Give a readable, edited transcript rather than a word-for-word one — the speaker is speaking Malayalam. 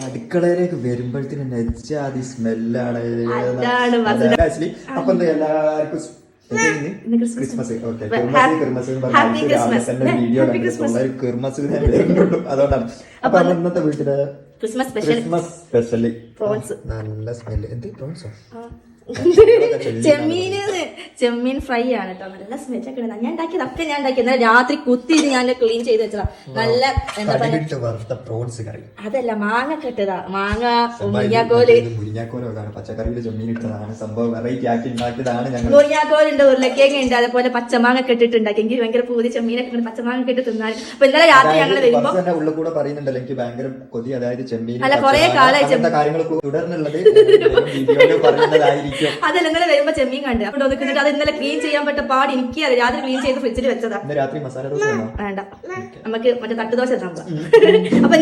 അടുക്കളയിലേക്ക് വരുമ്പോഴത്തേനും നെച്ചാതി സ്മെല്ലാണ്. അപ്പൊ എന്താ എല്ലാവർക്കും ക്രിസ്മസ് വീഡിയോ ക്രിസ്മസ് അതുകൊണ്ടാണ്. അപ്പൊ ഇന്നത്തെ വീട്ടില് ക്രിസ്മസ് സ്പെഷ്യല് നല്ല സ്മെല്ല്. എന്ത് പ്രോൺസോ? ചെമ്മീൻ ഫ്രൈ ആണ് കേട്ടോ. നല്ല സ്മെല്ലൊക്കെ ഞാൻ ഉണ്ടാക്കിയത് ഒക്കെ ഞാൻ ഉണ്ടാക്കിയത് രാത്രി കുത്തി ഞാൻ ക്ലീൻ ചെയ്ത് വെച്ചതാ. നല്ല പ്രോൺസ് കറി അതല്ല മാങ്ങ കെട്ടതാ. മാങ്ങ മുരിങ്ങാക്കോല് പച്ചക്കറിയില് ചെമ്മീൻ ഇട്ടതാണ് സംഭവം. വെറൈറ്റി ആക്കി ഉണ്ടാക്കിയതാണ് ഞങ്ങൾ. മുരിങ്ങാക്കോലുണ്ട്, ഉരുളക്കേങ്ങ ഉണ്ട്, അതേപോലെ പച്ചമാങ്ങ കെട്ടിട്ടുണ്ടാക്കി. എനിക്ക് ഭയങ്കര പൂതി ചെമ്മീനൊക്കെ പച്ചമാങ്ങ കെട്ടി തിന്നാൻ. അപ്പൊ ഇന്നലെ രാത്രി ഞങ്ങൾ വരുമ്പോ ഉള്ളിൽ കൂടെ പറയുന്നുണ്ടല്ലോ എനിക്ക് ഭയങ്കര കൊതി. അതായത് ചെമ്മീൻ അല്ല കുറെ കാലമായി കാര്യങ്ങൾ തുടർന്നുള്ളത് പറയുന്നതായിരിക്കും. അതല്ല ഇന്നലെ വരുമ്പോ ചെമ്മീൻ കണ്ട് അവിടെ ഒതുക്കുന്നിട്ട് അത് ഇന്നലെ ക്ലീൻ ചെയ്യാൻ പറ്റ പാട് എനിക്ക് രാത്രി ക്ലീൻ ചെയ്ത് ഫ്രിഡ്ജിൽ വെച്ചതാ. രാത്രി മസാല ദോശ വേണ്ട, നമുക്ക് മറ്റേ തട്ടുദോശ. അപ്പൊ